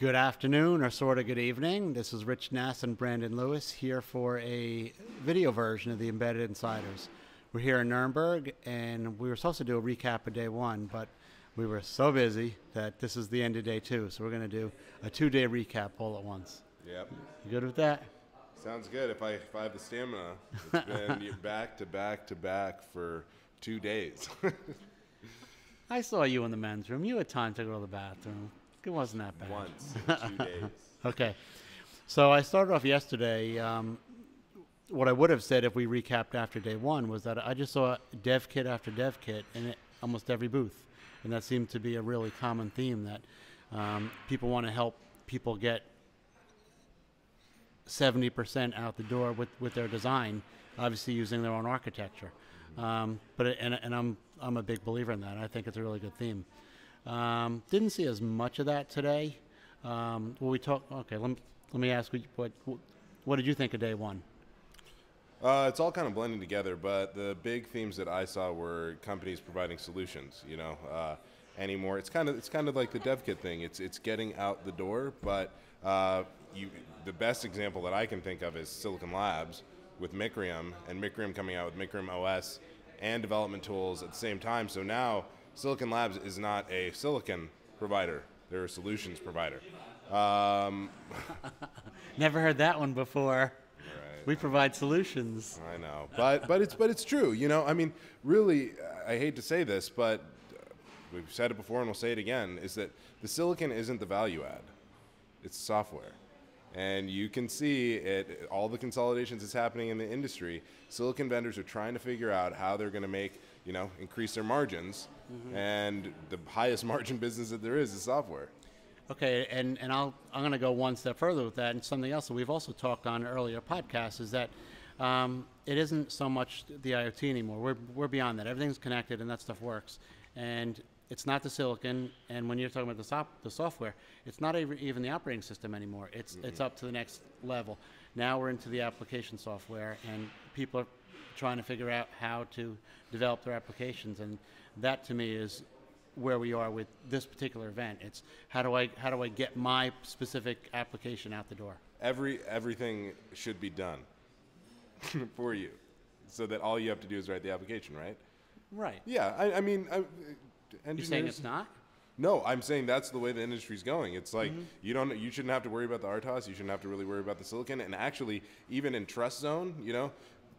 Good afternoon, or sort of good evening. This is Rich Nass and Brandon Lewis here for a video version of the Embedded Insiders. We're here in Nuremberg, and we were supposed to do a recap of day one, but we were so busy that this is the end of day two. So we're going to do a 2-day recap all at once. Yep. You good with that? Sounds good. If I have the stamina, it's been back to back to back for 2 days. I saw you in the men's room. You had time to go to the bathroom. It wasn't that bad. Once in 2 days. Okay. So I started off yesterday. What I would have said if we recapped after day one was that I just saw dev kit after dev kit in almost every booth. And that seemed to be a really common theme, that people want to help people get 70% out the door with their design, obviously using their own architecture. I'm a big believer in that. I think it's a really good theme. Didn't see as much of that today. Okay, let me ask you, what did you think of day one? It's all kind of blending together, but the big themes that I saw were companies providing solutions. Anymore. It's kind of like the dev kit thing. It's getting out the door, but the best example that I can think of is Silicon Labs with Micrium, and Micrium coming out with Micrium OS and development tools at the same time. So now Silicon Labs is not a silicon provider; they're a solutions provider. Never heard that one before. Right. We provide solutions. I know, but it's true. I mean, really, I hate to say this, but we've said it before and we'll say it again: is that the silicon isn't the value add; it's software. And you can see it, all the consolidations that's happening in the industry. Silicon vendors are trying to figure out how they're going to make, increase their margins. Mm-hmm. And the highest margin business that there is software. Okay, and I'm going to go one step further with that, and something else that we've also talked on in earlier podcasts is that it isn't so much the IoT anymore. We're beyond that. Everything's connected, and that stuff works. And it's not the silicon, and when you're talking about the software, it's not even the operating system anymore. It's up to the next level. Now we're into the application software, and people are trying to figure out how to develop their applications, and that to me is where we are with this particular event. It's how do I get my specific application out the door? Everything should be done for you, so that all you have to do is write the application, right? Right. Yeah, I mean. You're saying it's not? No, I'm saying that's the way the industry's going. It's like you shouldn't have to worry about the RTOS. You shouldn't have to really worry about the silicon. And actually, even in Trust Zone,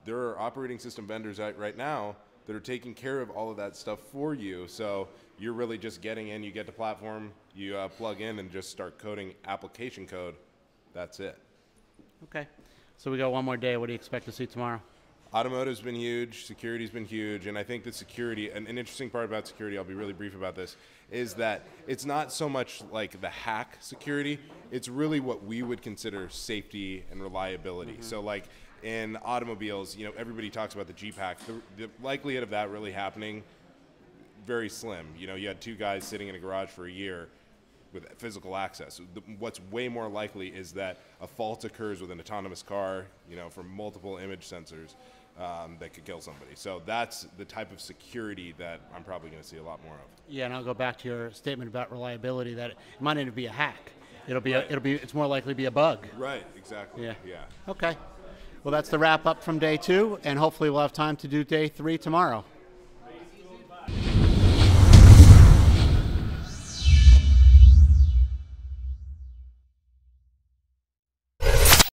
there are operating system vendors right now that are taking care of all of that stuff for you. So you're really just getting in. You get the platform, you plug in, and just start coding application code. That's it. Okay. So we got one more day. What do you expect to see tomorrow? Automotive's been huge, security's been huge, and I think that security, an interesting part about security, I'll be really brief about this, is that it's not so much like the hack security, it's really what we would consider safety and reliability. So like in automobiles, everybody talks about the G-Pack. The likelihood of that really happening, very slim. You had 2 guys sitting in a garage for a year with physical access. What's way more likely is that a fault occurs with an autonomous car, from multiple image sensors. That could kill somebody. So that's the type of security that I'm probably going to see a lot more of. Yeah, and I'll go back to your statement about reliability, that it might not even be a hack. It's more likely to be a bug. Right, exactly. Yeah. Okay. Well, that's the wrap up from day 2, and hopefully we'll have time to do day 3 tomorrow.